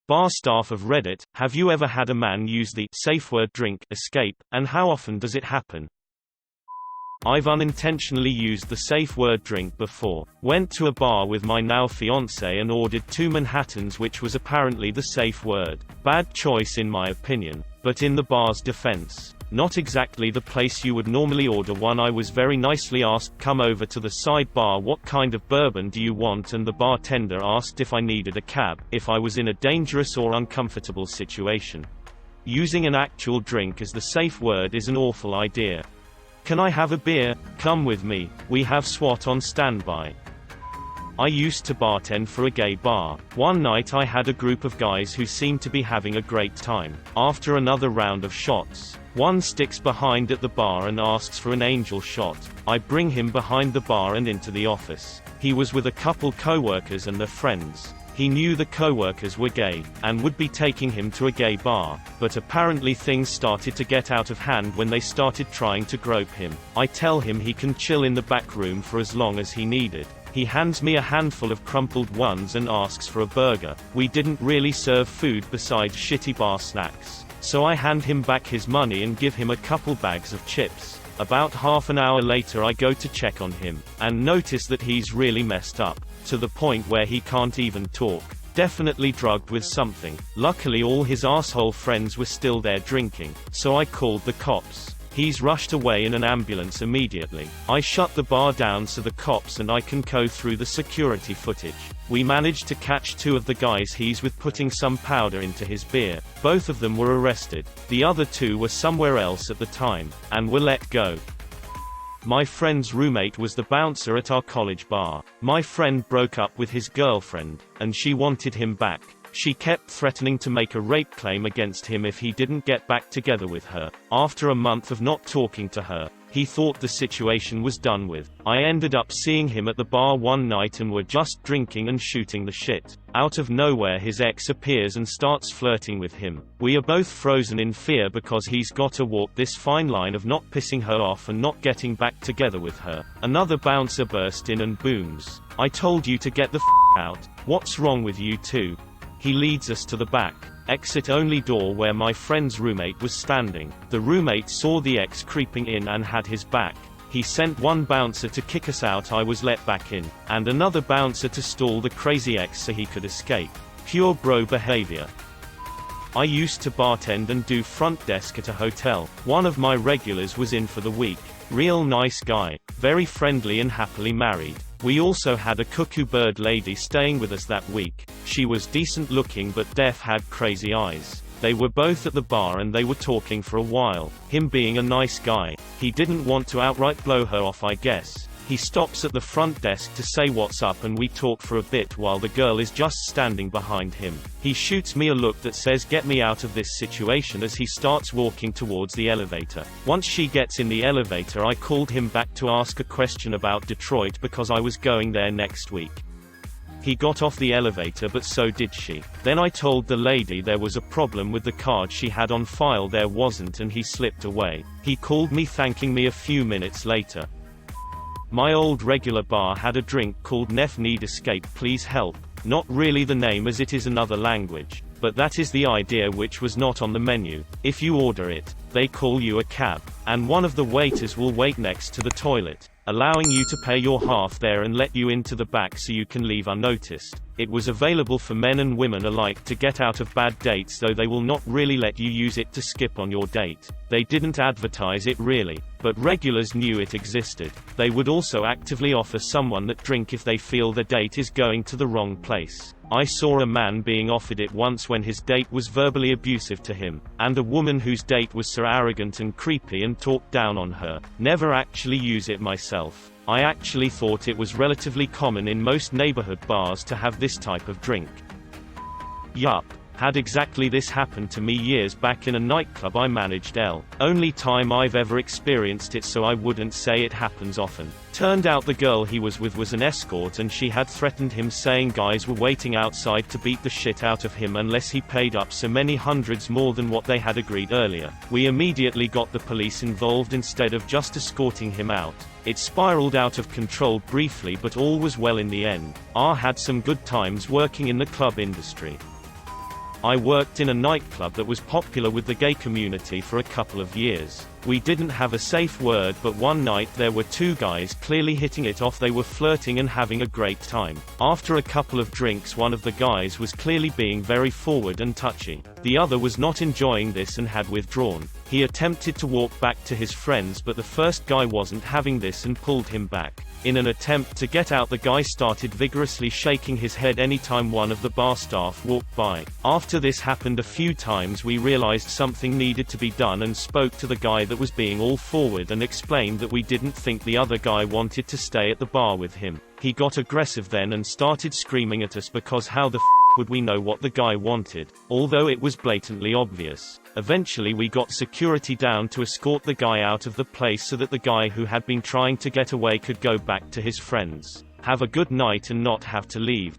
Bar staff of Reddit, have you ever had a man use the safe word drink escape, and how often does it happen? I've unintentionally used the safe word drink before. Went to a bar with my now fiancé and ordered 2 Manhattans, which was apparently the safe word. Bad choice in my opinion, but in the bar's defense, not exactly the place you would normally order one. I was very nicely asked come over to the side bar, what kind of bourbon do you want, and the bartender asked if I needed a cab, if I was in a dangerous or uncomfortable situation. Using an actual drink as the safe word is an awful idea. Can I have a beer? Come with me, we have SWAT on standby. I used to bartend for a gay bar. One night I had a group of guys who seemed to be having a great time. After another round of shots, one sticks behind at the bar and asks for an angel shot. I bring him behind the bar and into the office. He was with a couple co-workers and their friends. He knew the co-workers were gay, and would be taking him to a gay bar, but apparently things started to get out of hand when they started trying to grope him. I tell him he can chill in the back room for as long as he needed. He hands me a handful of crumpled ones and asks for a burger. We didn't really serve food besides shitty bar snacks, so I hand him back his money and give him a couple bags of chips. About half an hour later I go to check on him, and notice that he's really messed up, to the point where he can't even talk. Definitely drugged with something. Luckily all his asshole friends were still there drinking, so I called the cops. He's rushed away in an ambulance immediately. I shut the bar down so the cops and I can go through the security footage. We managed to catch 2 of the guys he's with putting some powder into his beer. Both of them were arrested. The other 2 were somewhere else at the time, and were let go. My friend's roommate was the bouncer at our college bar. My friend broke up with his girlfriend, and she wanted him back. She kept threatening to make a rape claim against him if he didn't get back together with her. After a month of not talking to her, he thought the situation was done with. I ended up seeing him at the bar one night and were just drinking and shooting the shit. Out of nowhere his ex appears and starts flirting with him. We are both frozen in fear because he's got to walk this fine line of not pissing her off and not getting back together with her. Another bouncer burst in and booms, "I told you to get the out. What's wrong with you two?" He leads us to the back, exit-only door where my friend's roommate was standing. The roommate saw the ex creeping in and had his back. He sent one bouncer to kick us out. I was let back in, and another bouncer to stall the crazy ex so he could escape. Pure bro behavior. I used to bartend and do front desk at a hotel. One of my regulars was in for the week. Real nice guy, very friendly and happily married. We also had a cuckoo bird lady staying with us that week. She was decent looking but deaf, had crazy eyes. They were both at the bar and they were talking for a while. Him being a nice guy, he didn't want to outright blow her off, I guess. He stops at the front desk to say what's up and we talk for a bit while the girl is just standing behind him. He shoots me a look that says get me out of this situation as he starts walking towards the elevator. Once she gets in the elevator I called him back to ask a question about Detroit because I was going there next week. He got off the elevator but so did she. Then I told the lady there was a problem with the card she had on file, there wasn't, and he slipped away. He called me thanking me a few minutes later. My old regular bar had a drink called Nef Need Escape Please Help. Not really the name as it is another language, but that is the idea, which was not on the menu. If you order it, they call you a cab, and one of the waiters will wait next to the toilet, allowing you to pay your half there and let you into the back so you can leave unnoticed. It was available for men and women alike to get out of bad dates, though they will not really let you use it to skip on your date. They didn't advertise it really, but regulars knew it existed. They would also actively offer someone that drink if they feel the date is going to the wrong place. I saw a man being offered it once when his date was verbally abusive to him, and a woman whose date was so arrogant and creepy and talked down on her. Never actually use it myself. I actually thought it was relatively common in most neighborhood bars to have this type of drink. Yup. Had exactly this happen to me years back in a nightclub I managed. Only time I've ever experienced it, so I wouldn't say it happens often. Turned out the girl he was with was an escort and she had threatened him, saying guys were waiting outside to beat the shit out of him unless he paid up so many hundreds more than what they had agreed earlier. We immediately got the police involved instead of just escorting him out. It spiraled out of control briefly, but all was well in the end. I had some good times working in the club industry. I worked in a nightclub that was popular with the gay community for a couple of years. We didn't have a safe word, but one night there were two guys clearly hitting it off. They were flirting and having a great time. After a couple of drinks, one of the guys was clearly being very forward and touchy. The other was not enjoying this and had withdrawn. He attempted to walk back to his friends, but the first guy wasn't having this and pulled him back. In an attempt to get out, the guy started vigorously shaking his head anytime one of the bar staff walked by. After this happened a few times, we realized something needed to be done and spoke to the guy that was being all forward and explained that we didn't think the other guy wanted to stay at the bar with him. He got aggressive then and started screaming at us because how the would we know what the guy wanted, although it was blatantly obvious. Eventually we got security down to escort the guy out of the place so that the guy who had been trying to get away could go back to his friends, have a good night and not have to leave.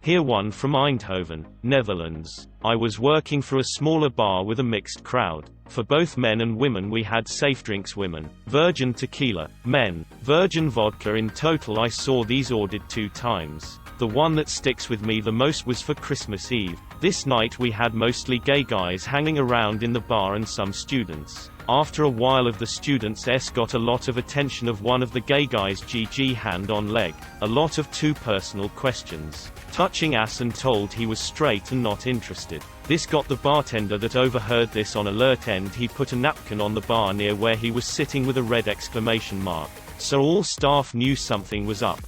Here one from Eindhoven, Netherlands. I was working for a smaller bar with a mixed crowd. For both men and women we had safe drinks: women, virgin tequila; men, virgin vodka. In total I saw these ordered 2 times. The one that sticks with me the most was for Christmas Eve. This night we had mostly gay guys hanging around in the bar and some students. After a while of the students got a lot of attention of one of the gay guys, GG hand on leg, a lot of too personal questions, touching ass, and told he was straight and not interested. This got the bartender that overheard this on alert, and he put a napkin on the bar near where he was sitting with a red exclamation mark. So all staff knew something was up.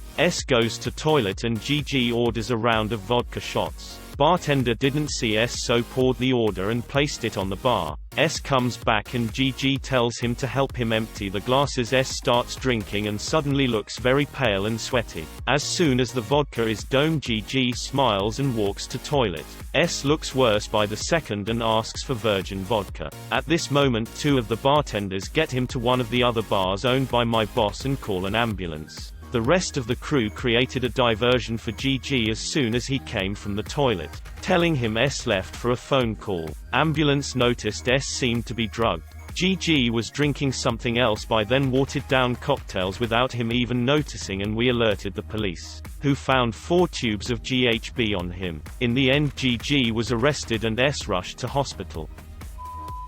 Goes to toilet and GG orders a round of vodka shots. Bartender didn't see so poured the order and placed it on the bar. Comes back and GG tells him to help him empty the glasses. Starts drinking and suddenly looks very pale and sweaty. As soon as the vodka is down, GG smiles and walks to toilet. Looks worse by the second and asks for virgin vodka. At this moment 2 of the bartenders get him to one of the other bars owned by my boss and call an ambulance. The rest of the crew created a diversion for GG as soon as he came from the toilet, telling him left for a phone call. Ambulance noticed seemed to be drugged. GG was drinking something else by then, watered down cocktails without him even noticing, and we alerted the police, who found 4 tubes of GHB on him. In the end GG was arrested and rushed to hospital.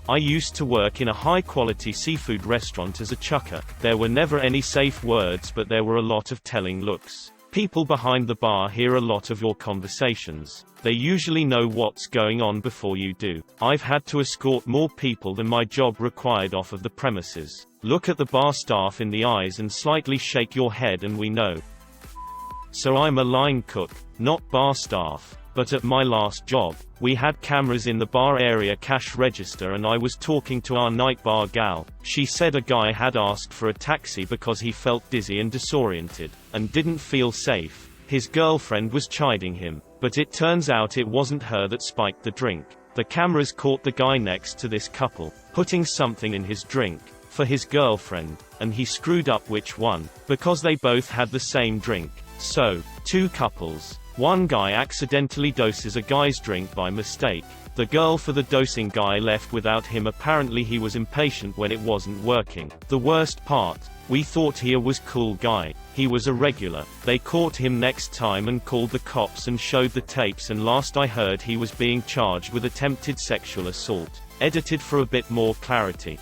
I used to work in a high-quality seafood restaurant as a chucker. There were never any safe words, but there were a lot of telling looks. People behind the bar hear a lot of your conversations. They usually know what's going on before you do. I've had to escort more people than my job required off of the premises. Look at the bar staff in the eyes and slightly shake your head and we know. So I'm a line cook, not bar staff. But at my last job, we had cameras in the bar area cash register, and I was talking to our night bar gal. She said a guy had asked for a taxi because he felt dizzy and disoriented, and didn't feel safe. His girlfriend was chiding him, but it turns out it wasn't her that spiked the drink. The cameras caught the guy next to this couple, putting something in his drink, for his girlfriend, and he screwed up which one, because they both had the same drink. So, 2 couples. One guy accidentally doses a guy's drink by mistake. The girl for the dosing guy left without him. Apparently he was impatient when it wasn't working. The worst part, we thought he was cool guy. He was a regular. They caught him next time and called the cops and showed the tapes, and last I heard he was being charged with attempted sexual assault. Edited for a bit more clarity.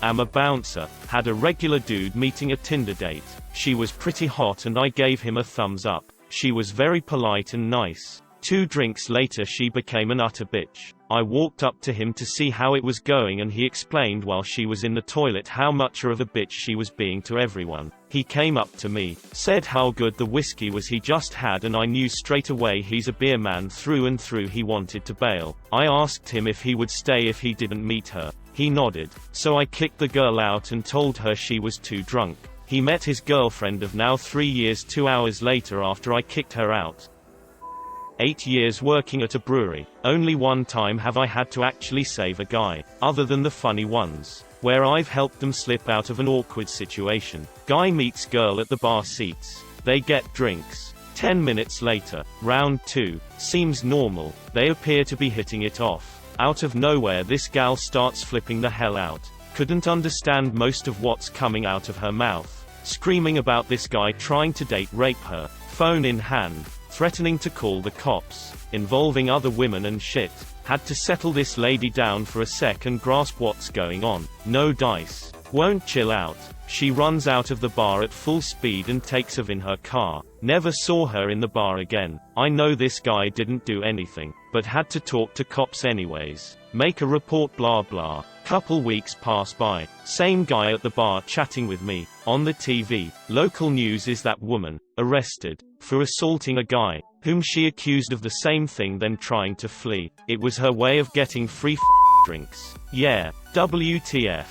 Am a bouncer. Had a regular dude meeting a Tinder date. She was pretty hot and I gave him a thumbs up. She was very polite and nice. 2 drinks later she became an utter bitch. I walked up to him to see how it was going, and he explained while she was in the toilet how much of a bitch she was being to everyone. He came up to me, said how good the whiskey was he just had, and I knew straight away he's a beer man through and through. He wanted to bail. I asked him if he would stay if he didn't meet her. He nodded. So I kicked the girl out and told her she was too drunk. He met his girlfriend of now 3 years 2 hours later after I kicked her out. 8 years working at a brewery. Only one time have I had to actually save a guy, other than the funny ones, where I've helped them slip out of an awkward situation. Guy meets girl at the bar seats. They get drinks. 10 minutes later, round 2. Seems normal. They appear to be hitting it off. Out of nowhere this gal starts flipping the hell out. Couldn't understand most of what's coming out of her mouth. Screaming about this guy trying to rape her, phone in hand, threatening to call the cops. involving other women and shit. Had to settle this lady down for a sec and grasp what's going on. No dice. Won't chill out. She runs out of the bar at full speed and takes off in her car. Never saw her in the bar again. I know this guy didn't do anything, but had to talk to cops anyways. Make a report blah blah. Couple weeks pass by. Same guy at the bar chatting with me. On the TV, local news is that woman, arrested, for assaulting a guy, whom she accused of the same thing then trying to flee. It was her way of getting free drinks. Yeah, WTF.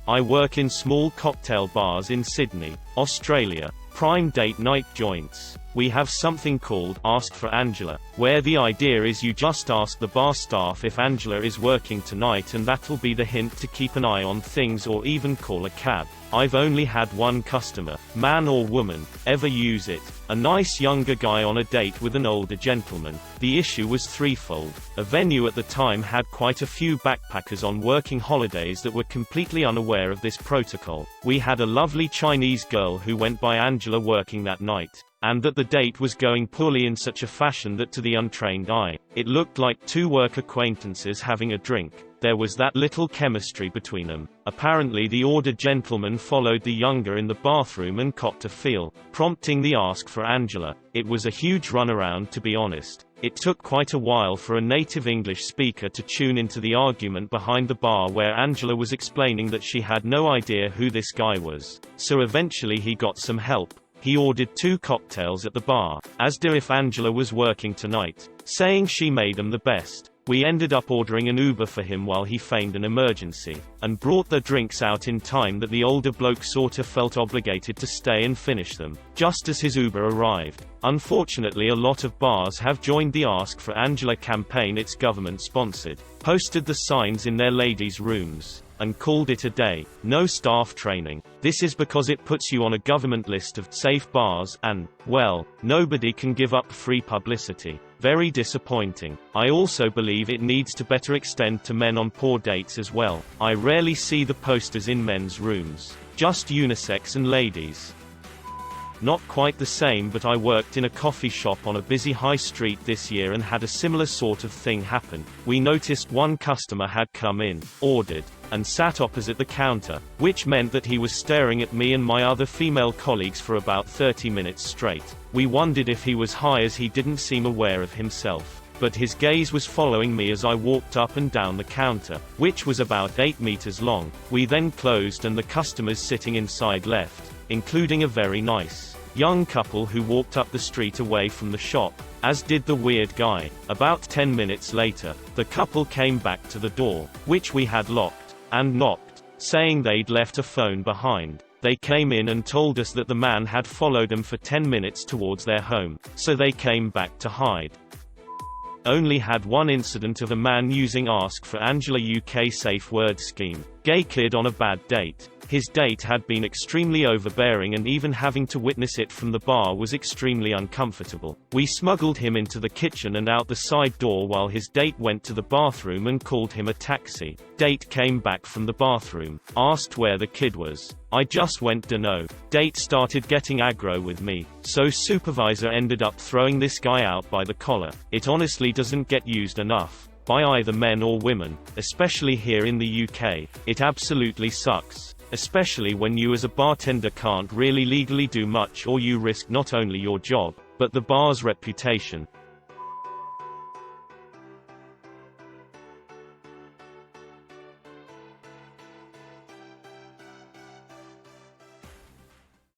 I work in small cocktail bars in Sydney, Australia. Prime date night joints. We have something called Ask for Angela, where the idea is you just ask the bar staff if Angela is working tonight and that'll be the hint to keep an eye on things or even call a cab. I've only had one customer, man or woman, ever use it. A nice younger guy on a date with an older gentleman. The issue was threefold. A venue at the time had quite a few backpackers on working holidays that were completely unaware of this protocol. We had a lovely Chinese girl who went by Angela working that night, and that the date was going poorly in such a fashion that to the untrained eye, it looked like two work acquaintances having a drink. There was that little chemistry between them. Apparently the older gentleman followed the younger in the bathroom and copped a feel, prompting the ask for Angela. It was a huge runaround to be honest. It took quite a while for a native English speaker to tune into the argument behind the bar where Angela was explaining that she had no idea who this guy was. So eventually he got some help. He ordered 2 cocktails at the bar, asked her if Angela was working tonight, saying she made them the best. We ended up ordering an Uber for him while he feigned an emergency, and brought the drinks out in time that the older bloke sorta felt obligated to stay and finish them, just as his Uber arrived. Unfortunately a lot of bars have joined the Ask for Angela campaign. It's government sponsored, posted the signs in their ladies' rooms, and called it a day. No staff training. This is because it puts you on a government list of safe bars and, well, nobody can give up free publicity. Very disappointing. I also believe it needs to better extend to men on poor dates as well. I rarely see the posters in men's rooms. Just unisex and ladies. Not quite the same, but I worked in a coffee shop on a busy high street this year and had a similar sort of thing happen. We noticed one customer had come in, ordered, and sat opposite the counter, which meant that he was staring at me and my other female colleagues for about 30 minutes straight. We wondered if he was high as he didn't seem aware of himself, but his gaze was following me as I walked up and down the counter, which was about 8 meters long. We then closed and the customers sitting inside left, including a very nice, young couple who walked up the street away from the shop, as did the weird guy. About 10 minutes later, the couple came back to the door, which we had locked, and knocked, saying they'd left a phone behind. They came in and told us that the man had followed them for 10 minutes towards their home, so they came back to hide. Only had one incident of a man using Ask for Angela UK safe word scheme. Gay kid on a bad date. His date had been extremely overbearing and even having to witness it from the bar was extremely uncomfortable. We smuggled him into the kitchen and out the side door while his date went to the bathroom and called him a taxi. Date came back from the bathroom, asked where the kid was. I just went dunno. Date started getting aggro with me, so supervisor ended up throwing this guy out by the collar. It honestly doesn't get used enough, by either men or women, especially here in the UK. It absolutely sucks. Especially when you as a bartender can't really legally do much or you risk not only your job, but the bar's reputation.